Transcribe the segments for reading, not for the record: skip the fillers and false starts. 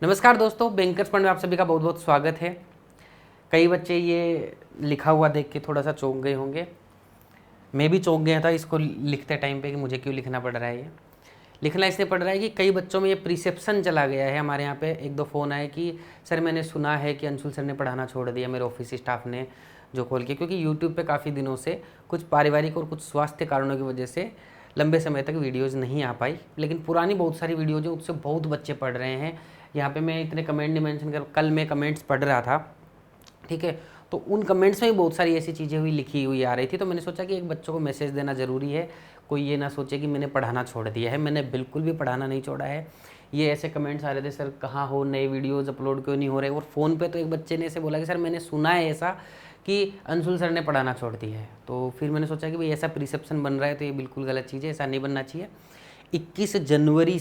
नमस्कार दोस्तों, bankers fund में आप सभी का बहुत बहुत स्वागत है। कई बच्चे ये लिखा हुआ देख के थोड़ा सा चौंक गए होंगे। मैं भी चौंक गया था इसको लिखते टाइम पे कि मुझे क्यों लिखना पड़ रहा है। ये लिखना इसलिए पड़ रहा है कि कई बच्चों में ये प्रिसेप्शन चला गया है। हमारे यहाँ पे एक दो फ़ोन आए कि सर मैंने सुना है कि अंशुल सर ने पढ़ाना छोड़ दिया, मेरे ऑफिस स्टाफ ने जो खोल के, क्योंकि यूट्यूब पे काफ़ी दिनों से कुछ पारिवारिक और कुछ स्वास्थ्य कारणों की वजह से लंबे समय तक वीडियोज़ नहीं आ पाई। लेकिन पुरानी बहुत सारी वीडियोज़ हैं, उससे बहुत बच्चे पढ़ रहे हैं। यहाँ पे मैं इतने कमेंट नहीं मेंशन कर, कल मैं कमेंट्स पढ़ रहा था, ठीक है, तो उन कमेंट्स में भी बहुत सारी ऐसी चीज़ें हुई लिखी हुई आ रही थी। तो मैंने सोचा कि एक बच्चों को मैसेज देना ज़रूरी है, कोई ये ना सोचे कि मैंने पढ़ाना छोड़ दिया है। मैंने बिल्कुल भी पढ़ाना नहीं छोड़ा है। ये ऐसे कमेंट्स आ रहे थे, सर कहाँ हो, नए वीडियोज़ अपलोड क्यों नहीं हो रहे। और फ़ोन पे तो एक बच्चे ने ऐसे बोला कि सर मैंने सुना है ऐसा कि अंशुल सर ने पढ़ाना छोड़ दिया है। तो फिर मैंने सोचा कि भाई ऐसा प्रिसेप्शन बन रहा है तो ये बिल्कुल गलत चीज़ है, ऐसा नहीं बनना चाहिए। 21 जनवरी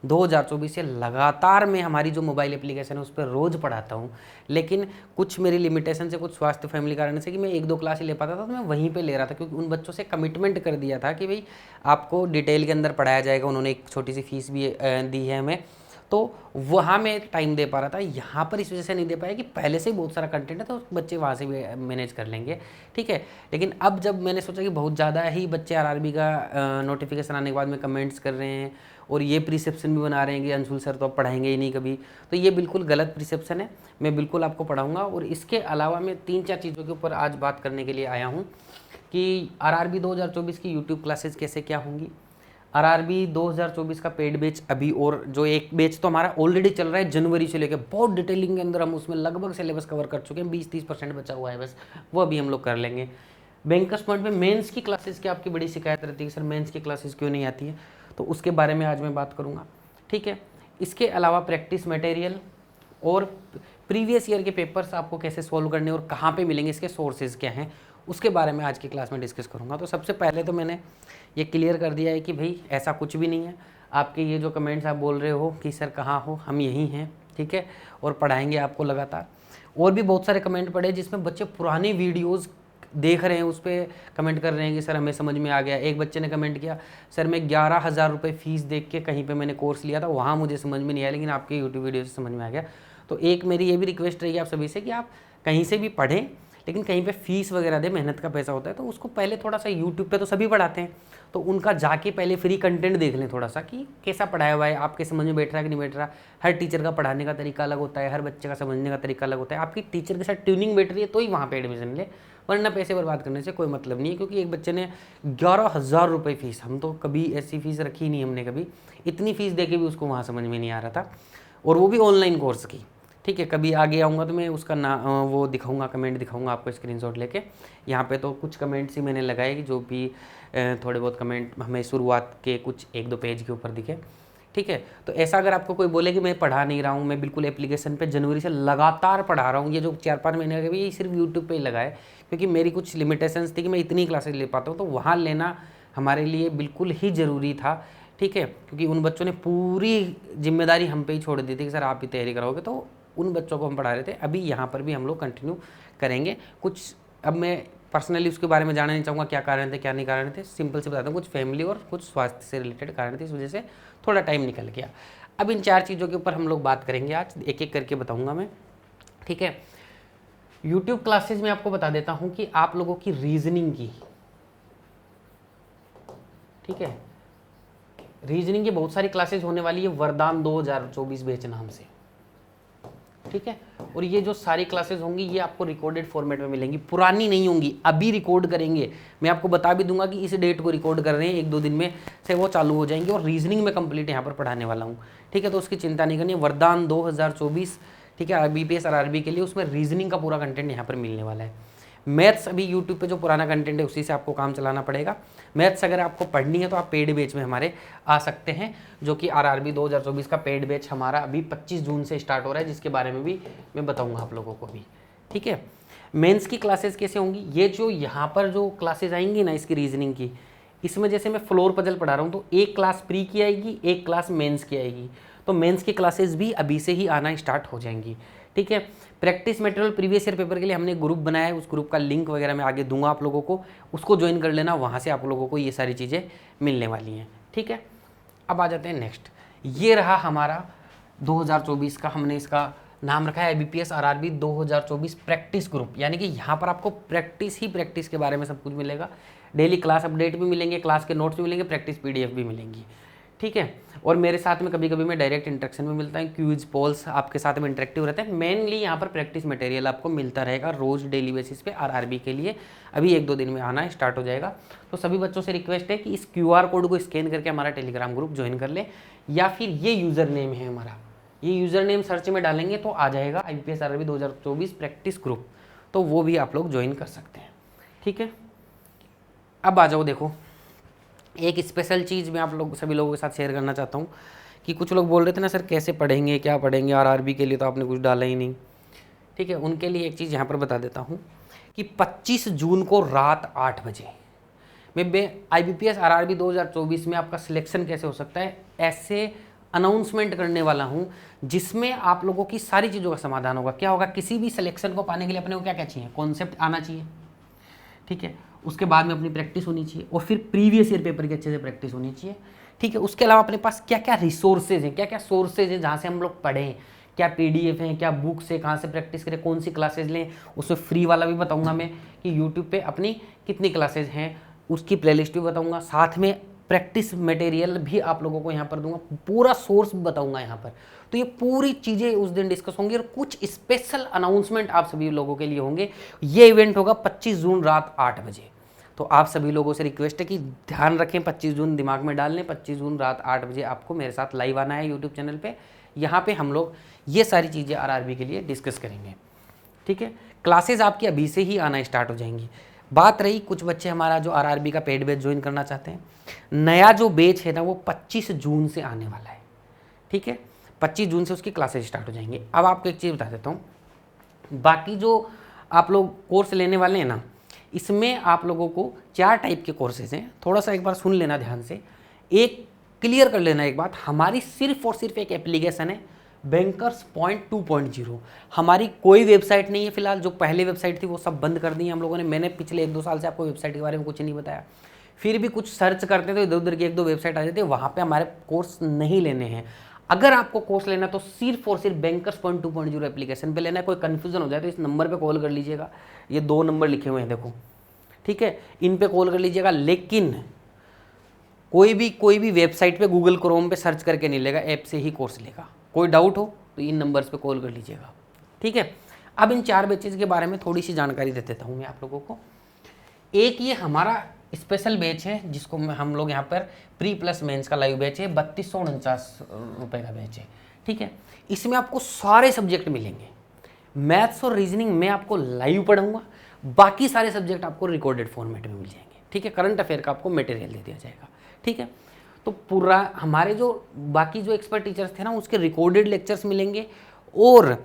2024 से लगातार मैं हमारी जो मोबाइल एप्लीकेशन है उस पर रोज़ पढ़ाता हूँ। लेकिन कुछ मेरी लिमिटेशन से, कुछ स्वास्थ्य फैमिली कारण से कि मैं एक दो क्लास ही ले पाता था, तो मैं वहीं पे ले रहा था, क्योंकि उन बच्चों से कमिटमेंट कर दिया था कि भाई आपको डिटेल के अंदर पढ़ाया जाएगा। उन्होंने एक छोटी सी फीस भी दी है हमें, तो वहाँ मैं टाइम दे पा रहा था। यहाँ पर इस वजह से नहीं दे पाया कि पहले से ही बहुत सारा कंटेंट है, तो बच्चे वहाँ से भी मैनेज कर लेंगे, ठीक है। लेकिन अब जब मैंने सोचा कि बहुत ज़्यादा ही बच्चे आरआरबी का नोटिफिकेशन आने के बाद में कमेंट्स कर रहे हैं और ये प्रिसेप्शन भी बना रहे हैं कि अंशुल सर तो अब पढ़ाएंगे ही नहीं कभी, तो ये बिल्कुल गलत प्रिसेप्शन है। मैं बिल्कुल आपको पढ़ाऊँगा। और इसके अलावा मैं 3-4 चीज़ों के ऊपर आज बात करने के लिए आया हूँ कि आरआरबी 2024 की यूट्यूब क्लासेस कैसे क्या होंगी। आरआरबी 2024 का पेड बैच अभी, और जो एक बैच तो हमारा ऑलरेडी चल रहा है जनवरी से लेकर, बहुत डिटेलिंग के अंदर हम उसमें लगभग सिलेबस कवर कर चुके हैं। 20-30% बचा हुआ है बस, वो अभी हम लोग कर लेंगे। बैंकर्स पॉइंट में मेंस की क्लासेस की आपकी बड़ी शिकायत रहती है कि सर मेंस की क्लासेस क्यों नहीं आती है, तो उसके बारे में आज मैं बात करूँगा, ठीक है। इसके अलावा प्रैक्टिस मटेरियल और प्रीवियस ईयर के पेपर्स आपको कैसे सॉल्व करने और कहाँ पे मिलेंगे, इसके सोर्सेज क्या हैं, उसके बारे में आज की क्लास में डिस्कस करूँगा। तो सबसे पहले तो मैंने ये क्लियर कर दिया है कि भाई ऐसा कुछ भी नहीं है। आपके ये जो कमेंट्स आप बोल रहे हो कि सर कहाँ हो, हम यहीं हैं, ठीक है, और पढ़ाएंगे आपको लगातार। और भी बहुत सारे कमेंट पड़े जिसमें बच्चे पुरानी वीडियोज़ देख रहे हैं, उस पर कमेंट कर रहे हैं कि सर हमें समझ में आ गया। एक बच्चे ने कमेंट किया, सर मैं 11,000 रुपये फ़ीस देख के कहीं पे मैंने कोर्स लिया था, वहाँ मुझे समझ में नहीं आया, लेकिन आपके यूट्यूब वीडियो से समझ में आ गया। तो एक मेरी ये भी रिक्वेस्ट रहेगी आप सभी से कि आप कहीं से भी पढ़ें, लेकिन कहीं पे फीस वगैरह दे, मेहनत का पैसा होता है, तो उसको पहले थोड़ा सा यूट्यूब पे तो सभी पढ़ाते हैं, तो उनका जाके पहले फ्री कंटेंट देख लें थोड़ा सा कि कैसा पढ़ाया हुआ है, आपके समझ में बैठ रहा है कि नहीं बैठ रहा। हर टीचर का पढ़ाने का तरीका अलग होता है, हर बच्चे का समझने का तरीका अलग होता है। आपकी टीचर के साथ ट्यूनिंग बैठ रही है तो ही वहाँ पर एडमिशन ले, वरना पैसे बर्बाद करने से कोई मतलब नहीं है। क्योंकि एक बच्चे ने 11,000 रुपये फ़ीस, हम तो कभी ऐसी फ़ीस रखी नहीं हमने कभी, इतनी फ़ीस दे के भी उसको वहाँ समझ में नहीं आ रहा था, और वो भी ऑनलाइन कोर्स की, ठीक है। कभी आगे आऊँगा तो मैं उसका वो दिखाऊंगा, कमेंट दिखाऊंगा आपको स्क्रीनशॉट लेके। यहाँ पे तो कुछ कमेंट्स ही मैंने लगाए कि जो भी थोड़े बहुत कमेंट हमें शुरुआत के कुछ 1-2 पेज के ऊपर दिखे, ठीक है। तो ऐसा अगर आपको कोई बोले कि मैं पढ़ा नहीं रहा हूँ, मैं बिल्कुल एप्लीकेशन पे जनवरी से लगातार पढ़ा रहा हूँ, ये जो 4-5 महीने का ये सिर्फ यूट्यूब पे ही लगा है, क्योंकि मेरी कुछ लिमिटेशंस थी कि मैं इतनी क्लासेज ले पाता हूँ, तो वहाँ लेना हमारे लिए बिल्कुल ही ज़रूरी था, ठीक है। क्योंकि उन बच्चों ने पूरी जिम्मेदारी हम पे ही छोड़ दी थी कि सर आप ही तैयारी कराओगे, तो उन बच्चों को हम पढ़ा रहे थे। अभी यहाँ पर भी हम लोग कंटिन्यू करेंगे। कुछ अब मैं पर्सनली उसके बारे में जानना नहीं चाहूँगा क्या कारण थे, क्या नहीं कारण थे, सिंपल से बताता हूँ, कुछ फैमिली और कुछ स्वास्थ्य से रिलेटेड कारण थे, इस वजह से थोड़ा टाइम निकल गया। अब इन 4 चीज़ों के ऊपर हम लोग बात करेंगे आज, एक एक करके बताऊँगा मैं, ठीक है। यूट्यूब क्लासेज में आपको बता देता हूँ कि आप लोगों की रीजनिंग की, ठीक है, रीजनिंग की बहुत सारी क्लासेज होने वाली है वरदान 2024 बैच नाम से, ठीक है। और ये जो सारी क्लासेस होंगी ये आपको रिकॉर्डेड फॉर्मेट में मिलेंगी, पुरानी नहीं होंगी, अभी रिकॉर्ड करेंगे। मैं आपको बता भी दूंगा कि इस डेट को रिकॉर्ड कर रहे हैं, 1-2 दिन में से वो चालू हो जाएंगे, और रीजनिंग में कंप्लीट यहाँ पर पढ़ाने वाला हूँ, ठीक है। तो उसकी चिंता नहीं करनी है। वरदान 2024, ठीक है, बीपीएस आरआरबी के लिए, उसमें रीजनिंग का पूरा कंटेंट यहाँ पर मिलने वाला है। मैथ्स अभी यूट्यूब पे जो पुराना कंटेंट है उसी से आपको काम चलाना पड़ेगा। मैथ्स अगर आपको पढ़नी है तो आप पेड बैच में हमारे आ सकते हैं, जो कि आरआरबी 2024 का पेड बैच हमारा अभी 25 जून से स्टार्ट हो रहा है, जिसके बारे में भी मैं बताऊंगा आप लोगों को भी, ठीक है। मेंस की क्लासेस कैसे होंगी, ये जो यहाँ पर जो क्लासेज आएंगी ना इसकी रीजनिंग की, इसमें जैसे मैं फ्लोर पजल पढ़ा रहा हूँ, तो एक क्लास प्री की आएगी, एक क्लास मेंस की आएगी, तो मेंस की क्लासेस भी अभी से ही आना स्टार्ट हो जाएंगी, ठीक है। Practice material previous year paper के लिए हमने ग्रुप बनाया है, उस ग्रुप का लिंक वगैरह मैं आगे दूंगा आप लोगों को, उसको ज्वाइन कर लेना, वहाँ से आप लोगों को ये सारी चीज़ें मिलने वाली हैं, ठीक है। अब आ जाते हैं नेक्स्ट, ये रहा हमारा 2024 का हमने इसका नाम रखा है IBPS RRB 2024 प्रैक्टिस ग्रुप, यानी कि यहाँ पर आपको प्रैक्टिस के बारे में सब कुछ मिलेगा। डेली क्लास अपडेट भी मिलेंगे, क्लास के नोट्स भी मिलेंगे, प्रैक्टिस PDF भी मिलेंगी, ठीक है। और मेरे साथ में कभी कभी मैं डायरेक्ट इंटरेक्शन में मिलता है, क्यूज पोल्स आपके साथ में इंटरेक्टिव रहते हैं। मेनली यहाँ पर प्रैक्टिस मटेरियल आपको मिलता रहेगा रोज़ डेली बेसिस पे RRB के लिए। अभी 1-2 दिन में आना स्टार्ट हो जाएगा। तो सभी बच्चों से रिक्वेस्ट है कि इस QR कोड को स्कैन करके हमारा टेलीग्राम ग्रुप ज्वाइन कर ले, या फिर ये यूज़र नेम है हमारा, ये यूज़र नेम सर्च में डालेंगे तो आ जाएगा IBPS RRB 2024 प्रैक्टिस ग्रुप, तो वो भी आप लोग ज्वाइन कर सकते हैं, ठीक है। अब आ जाओ, देखो एक स्पेशल चीज़ मैं आप लोग सभी लोगों के साथ शेयर करना चाहता हूँ कि कुछ लोग बोल रहे थे ना सर कैसे पढ़ेंगे, क्या पढ़ेंगे, RRB के लिए तो आपने कुछ डाला ही नहीं, ठीक है। उनके लिए एक चीज़ यहाँ पर बता देता हूँ कि 25 जून को रात 8 बजे मैं IBPS RRB 2024 में आपका सिलेक्शन कैसे हो सकता है ऐसे अनाउंसमेंट करने वाला हूँ, जिसमें आप लोगों की सारी चीज़ों का समाधान होगा। क्या होगा, किसी भी सिलेक्शन को पाने के लिए अपने को क्या क्या चाहिए, कॉन्सेप्ट आना चाहिए, ठीक है। उसके बाद में अपनी प्रैक्टिस होनी चाहिए, और फिर प्रीवियस ईयर पेपर की अच्छे से प्रैक्टिस होनी चाहिए, ठीक है। उसके अलावा अपने पास क्या क्या रिसोर्सेज हैं, क्या क्या सोर्सेज हैं जहाँ से हम लोग पढ़ें, क्या PDF हैं, क्या बुक्स है, कहाँ से प्रैक्टिस करें, कौन सी क्लासेज लें। उसमें फ्री वाला भी बताऊंगा मैं कि यूट्यूब पे अपनी कितनी क्लासेज हैं, उसकी प्लेलिस्ट भी बताऊंगा। साथ में प्रैक्टिस मटेरियल भी आप लोगों को यहाँ पर दूंगा, पूरा सोर्स भी बताऊंगा यहाँ पर। तो ये पूरी चीज़ें उस दिन डिस्कस होंगी, और कुछ स्पेशल अनाउंसमेंट आप सभी लोगों के लिए होंगे। ये इवेंट होगा 25 जून रात 8 बजे। तो आप सभी लोगों से रिक्वेस्ट है कि ध्यान रखें, 25 जून दिमाग में डाल लें। 25 जून रात 8 बजे आपको मेरे साथ लाइव आना है यूट्यूब चैनल पे। यहाँ पे हम लोग ये सारी चीज़ें RRB के लिए डिस्कस करेंगे, ठीक है। क्लासेस आपकी अभी से ही आना स्टार्ट हो जाएंगी। बात रही कुछ बच्चे हमारा जो RRB का पेड बैच ज्वाइन करना चाहते हैं, नया जो बैच है ना वो 25 जून से आने वाला है, ठीक है। 25 जून से उसकी क्लासेस स्टार्ट हो जाएंगे। अब आपको एक चीज़ बता देता हूँ, बाकी जो आप लोग कोर्स लेने वाले हैं ना, इसमें आप लोगों को 4 टाइप के कोर्सेज हैं। थोड़ा सा एक बार सुन लेना ध्यान से, एक क्लियर कर लेना एक बात, हमारी सिर्फ और सिर्फ एक एप्लीकेशन है बैंकर्स पॉइंट 2.0। हमारी कोई वेबसाइट नहीं है फिलहाल। जो पहले वेबसाइट थी वो सब बंद कर दी है हम लोगों ने। मैंने पिछले 1-2 साल से आपको वेबसाइट के बारे में कुछ नहीं बताया, फिर भी कुछ सर्च करते तो इधर उधर की 1-2 वेबसाइट आ जाती है, वहाँ पे हमारे कोर्स नहीं लेने हैं। अगर आपको कोर्स लेना तो सिर्फ और सिर्फ बैंकर्स पॉइंट 2.0 एप्लीकेशन पे लेना है। कोई कन्फ्यूजन हो जाए तो इस नंबर पे कॉल कर लीजिएगा, ये 2 नंबर लिखे हुए हैं देखो, ठीक है, इन पे कॉल कर लीजिएगा। लेकिन कोई भी वेबसाइट पे गूगल क्रोम पे सर्च करके नहीं लेगा, ऐप से ही कोर्स लेगा। कोई डाउट हो तो इन नंबर्स पे कॉल कर लीजिएगा, ठीक है। अब इन 4 बैचेज के बारे में थोड़ी सी जानकारी दे देता हूँ मैं आप लोगों को। एक ये हमारा स्पेशल बैच है जिसको हम लोग यहाँ पर प्री प्लस मेंस का लाइव बैच है, 3249 रुपये का बैच है, ठीक है। इसमें आपको सारे सब्जेक्ट मिलेंगे। मैथ्स और रीजनिंग में आपको लाइव पढ़ाऊंगा, बाकी सारे सब्जेक्ट आपको रिकॉर्डेड फॉर्मेट में मिल जाएंगे, ठीक है। करंट अफेयर का आपको मटेरियल दे दिया जाएगा, ठीक है। तो पूरा हमारे जो बाकी जो एक्सपर्ट टीचर्स थे ना उसके रिकॉर्डेड लेक्चर्स मिलेंगे, और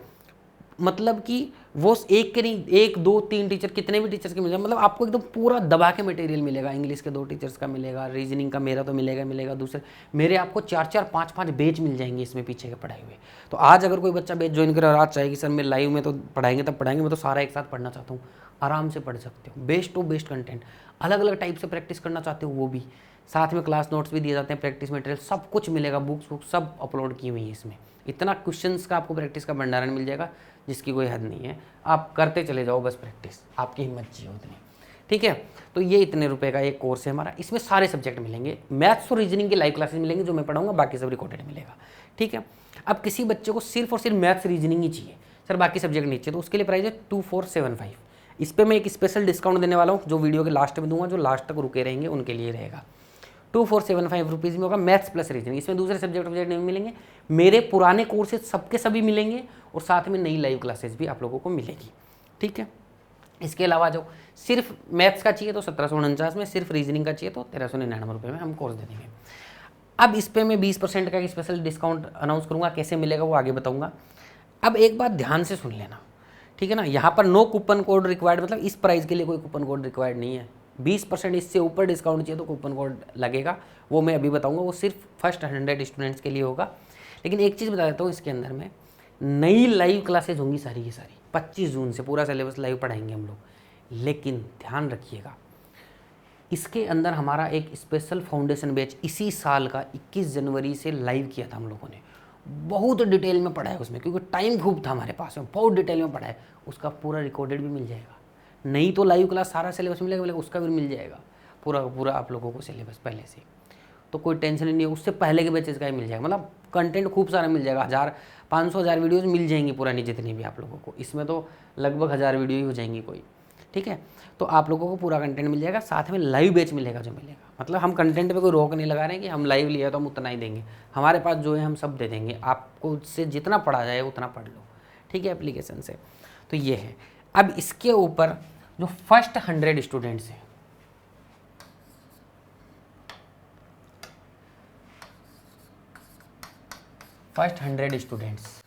मतलब कि वो एक के नहीं 1, 2, 3 टीचर, कितने भी टीचर्स के मिल जाए, मतलब आपको एकदम पूरा दबा के मटेरियल मिलेगा। इंग्लिश के 2 टीचर्स का मिलेगा, रीजनिंग का मेरा तो मिलेगा, दूसरे मेरे आपको 4-4, 5-5 बैच मिल जाएंगे इसमें पीछे के पढ़ाए हुए। तो आज अगर कोई बच्चा बैच ज्वाइन करे और आज चाहेगी सर मैं लाइव में तो पढ़ाएंगे तब पढ़ाएंगे, मैं तो सारा एक साथ पढ़ना चाहता हूँ, आराम से पढ़ सकते हो। बेस्ट टू बेस्ट कंटेंट, अलग अलग टाइप से प्रैक्टिस करना चाहते हो वो भी, साथ में क्लास नोट्स भी दिए जाते हैं, प्रैक्टिस मटेरियल सब कुछ मिलेगा, बुक्स सब अपलोड की हुई है इसमें। इतना क्वेश्चंस का आपको प्रैक्टिस का भंडारण मिल जाएगा जिसकी कोई हद नहीं है। आप करते चले जाओ बस प्रैक्टिस, आपकी हिम्मत चाहिए उतनी, ठीक है। तो ये इतने रुपए का एक कोर्स है हमारा, इसमें सारे सब्जेक्ट मिलेंगे। मैथ्स और रीजनिंग की लाइव क्लासेस मिलेंगी जो मैं पढ़ाऊंगा, बाकी सब रिकॉर्डेड मिलेगा, ठीक है। अब किसी बच्चे को सिर्फ और सिर्फ मैथ्स रीजनिंग ही चाहिए, सर बाकी सब्जेक्ट नहीं चाहिए, तो उसके लिए प्राइस है 2475। इस पर मैं एक स्पेशल डिस्काउंट देने वाला हूँ जो वीडियो के लास्ट में दूंगा, जो लास्ट तक रुके रहेंगे उनके लिए रहेगा। 2475 रुपीज़ में होगा मैथ्स प्लस रीजनिंग। इसमें दूसरे सब्जेक्ट नहीं मिलेंगे, मेरे पुराने कोर्सेज सबके सभी मिलेंगे, और साथ में नई लाइव क्लासेस भी आप लोगों को मिलेगी, ठीक है। इसके अलावा जो सिर्फ मैथ्स का चाहिए तो 1749 में, सिर्फ रीजनिंग का चाहिए तो 1399 रुपये में हम कोर्स दे देंगे। अब इस पर मैं 20% का स्पेशल डिस्काउंट अनाउंस करूँगा, कैसे मिलेगा वो आगे बताऊँगा। अब एक बात ध्यान से सुन लेना, ठीक है ना, यहाँ पर नो कूपन कोड रिक्वायर्ड, मतलब इस प्राइस के लिए कोई कूपन कोड रिक्वायर्ड नहीं है। 20% इससे ऊपर डिस्काउंट चाहिए तो कूपन कोड लगेगा, वो मैं अभी बताऊंगा, वो सिर्फ फर्स्ट 100 स्टूडेंट्स के लिए होगा। लेकिन एक चीज़ बता देता हूँ, इसके अंदर में नई लाइव क्लासेज होंगी सारी की सारी। 25 जून से पूरा सिलेबस लाइव पढ़ाएंगे हम लोग, लेकिन ध्यान रखिएगा इसके अंदर हमारा एक स्पेशल फाउंडेशन बैच इसी साल का 21 जनवरी से लाइव किया था हम लोगों ने, बहुत डिटेल में पढ़ा है उसमें, क्योंकि टाइम खूब था हमारे पास में, बहुत डिटेल में पढ़ा है। उसका पूरा रिकॉर्डेड भी मिल जाएगा, नहीं तो लाइव क्लास सारा सिलेबस मिलेगा, उसका भी मिल जाएगा पूरा पूरा आप लोगों को सिलेबस पहले से। तो कोई टेंशन नहीं है, उससे पहले के बैचेस का ही मिल जाएगा। मतलब कंटेंट खूब सारा मिल जाएगा, 500-1000 वीडियोस मिल जाएंगी पुरानी जितनी भी आप लोगों को। इसमें तो लगभग 1000 वीडियो ही हो जाएंगी कोई, ठीक है। तो आप लोगों को पूरा कंटेंट मिल जाएगा, साथ में लाइव बैच मिलेगा जो मिलेगा। मतलब हम कंटेंट पे कोई रोक नहीं लगा रहे हैं कि हम लाइव लिया तो हम उतना ही देंगे, हमारे पास जो है हम सब दे देंगे आपको, उससे जितना पढ़ा जाए उतना पढ़ लो, ठीक है, एप्लीकेशन से। तो ये है। अब इसके ऊपर जो फर्स्ट 100 स्टूडेंट्स हैं, फर्स्ट 100 स्टूडेंट्स,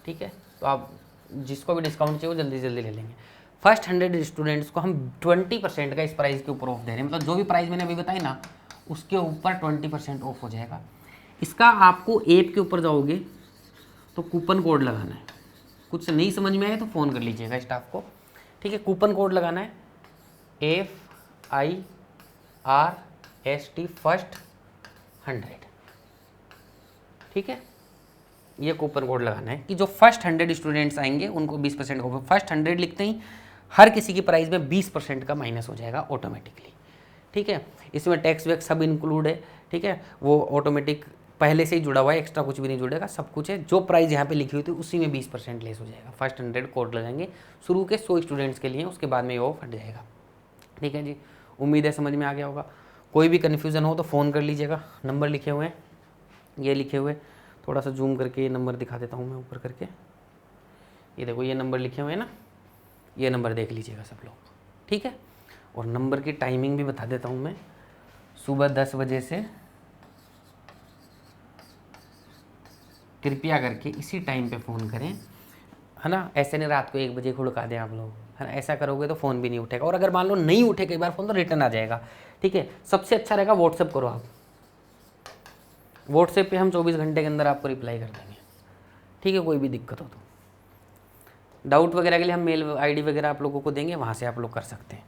ठीक है, तो आप जिसको भी डिस्काउंट चाहिए वो जल्दी जल्दी ले लेंगे। फर्स्ट 100 स्टूडेंट्स को हम 20% का इस प्राइस के ऊपर ऑफ दे रहे हैं। मतलब जो भी प्राइस मैंने अभी बताई ना, उसके ऊपर 20% ऑफ हो जाएगा। इसका आपको ऐप के ऊपर जाओगे तो कूपन कोड लगाना है। कुछ नहीं समझ में आए तो फ़ोन कर लीजिएगा स्टाफ को, ठीक है। कूपन कोड लगाना है FIRST फर्स्ट 100, ठीक है। ये कूपन कोड लगाना है कि जो फर्स्ट 100 स्टूडेंट्स आएंगे उनको 20% का। फर्स्ट 100 लिखते ही हर किसी की प्राइस में 20% का माइनस हो जाएगा ऑटोमेटिकली, ठीक है। इसमें टैक्स वैक्स सब इंक्लूड है, ठीक है, वो ऑटोमेटिक पहले से ही जुड़ा हुआ है, एक्स्ट्रा कुछ भी नहीं जुड़ेगा, सब कुछ है। जो प्राइस यहाँ पे लिखी हुई थी उसी में 20% लेस हो जाएगा। फर्स्ट 100 कोड लगाएंगे शुरू के 100 स्टूडेंट्स के लिए, उसके बाद में ये ऑफ हट जाएगा, ठीक है जी। उम्मीद है समझ में आ गया होगा। कोई भी कन्फ्यूज़न हो तो फ़ोन कर लीजिएगा, नंबर लिखे हुए हैं, ये लिखे हुए, थोड़ा सा जूम करके ये नंबर दिखा देता हूँ मैं ऊपर करके, ये देखो ये नंबर लिखे हुए हैं ना, ये नंबर देख लीजिएगा सब लोग, ठीक है। और नंबर की टाइमिंग भी बता देता हूँ मैं, सुबह 10 बजे से कृपया करके इसी टाइम पे फ़ोन करें, है ना। ऐसे नहीं रात को 1 बजे खुड़का दें आप लोग, है ना। ऐसा करोगे तो फ़ोन भी नहीं उठेगा, और अगर मान लो नहीं उठे कई बार फ़ोन तो रिटर्न आ जाएगा, ठीक है। सबसे अच्छा रहेगा व्हाट्सएप करो आप, व्हाट्सएप पे हम 24 घंटे के अंदर आपको रिप्लाई कर देंगे, ठीक है। कोई भी दिक्कत हो तो डाउट वगैरह के लिए हम मेल आईडी वगैरह आप लोगों को देंगे, वहाँ से आप लोग कर सकते हैं।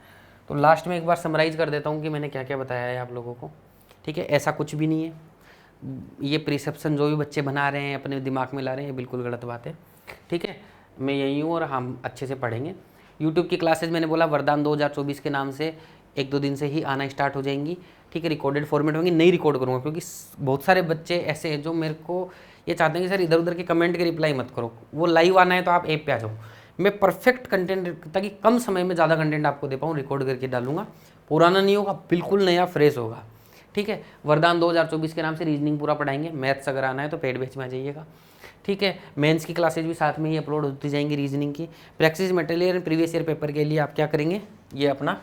तो लास्ट में एक बार समराइज़ कर देता हूँ कि मैंने क्या क्या बताया है आप लोगों को, ठीक है। ऐसा कुछ भी नहीं है, ये प्रिसेप्शन जो भी बच्चे बना रहे हैं अपने दिमाग में ला रहे हैं, ये बिल्कुल गलत बात है, ठीक है। मैं यही हूँ और हम अच्छे से पढ़ेंगे। यूट्यूब की क्लासेज मैंने बोला वरदान 2024 के नाम से 1-2 दिन से ही आना स्टार्ट हो जाएंगी, ठीक है। रिकॉर्डेड फॉर्मेट होंगी, नहीं रिकॉर्ड करूँगा क्योंकि बहुत सारे बच्चे ऐसे हैं जो मेरे को ये चाहते हैं कि सर इधर उधर के कमेंट के रिप्लाई मत करो, वो लाइव आना है तो आप ऐप पे आ जाओ। मैं परफेक्ट कंटेंट, ताकि कम समय में ज़्यादा कंटेंट आपको दे पाऊँ, रिकॉर्ड करके डालूंगा। पुराना नहीं होगा, बिल्कुल नया फ्रेश होगा, ठीक है। वरदान 2024 के नाम से रीजनिंग पूरा पढ़ाएंगे। मैथ्स अगर आना है तो पेड बैच में आ जाइएगा, ठीक है। मेंस की क्लासेज भी साथ में ही अपलोड होती जाएंगी रीजनिंग की। Practice material previous year paper के लिए आप क्या करेंगे, ये अपना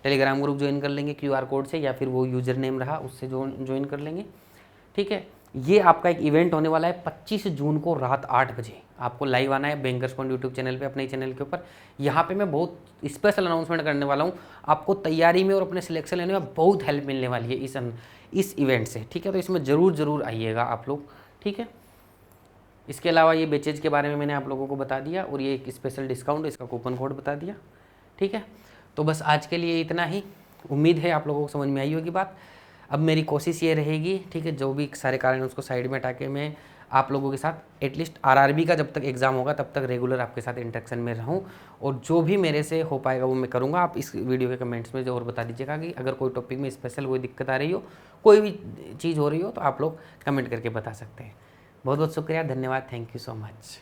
टेलीग्राम ग्रुप ज्वाइन कर लेंगे QR कोड से, या फिर वो यूज़र नेम रहा उससे ज्वाइन कर लेंगे, ठीक है। ये आपका एक इवेंट होने वाला है 25 जून को रात 8 बजे, आपको लाइव आना है बैंकर्स पॉइंट यूट्यूब चैनल पे, अपने चैनल के ऊपर। यहाँ पे मैं बहुत स्पेशल अनाउंसमेंट करने वाला हूँ, आपको तैयारी में और अपने सिलेक्शन लेने में बहुत हेल्प मिलने वाली है इस इवेंट से, ठीक है। तो इसमें ज़रूर आइएगा आप लोग, ठीक है। इसके अलावा ये बेचेज के बारे में मैंने आप लोगों को बता दिया, और ये एक स्पेशल डिस्काउंट, इसका कूपन कोड बता दिया, ठीक है। तो बस आज के लिए इतना ही। उम्मीद है आप लोगों को समझ में आई होगी बात। अब मेरी कोशिश ये रहेगी, ठीक है, जो भी सारे कारण हैं उसको साइड में हटा के मैं आप लोगों के साथ एटलीस्ट RRB का जब तक एग्ज़ाम होगा तब तक रेगुलर आपके साथ इंटरेक्शन में रहूं, और जो भी मेरे से हो पाएगा वो मैं करूंगा। आप इस वीडियो के कमेंट्स में ज़रूर बता दीजिएगा कि अगर कोई टॉपिक में स्पेशल कोई दिक्कत आ रही हो, कोई भी चीज़ हो रही हो, तो आप लोग कमेंट करके बता सकते हैं। बहुत बहुत शुक्रिया, धन्यवाद, थैंक यू सो मच।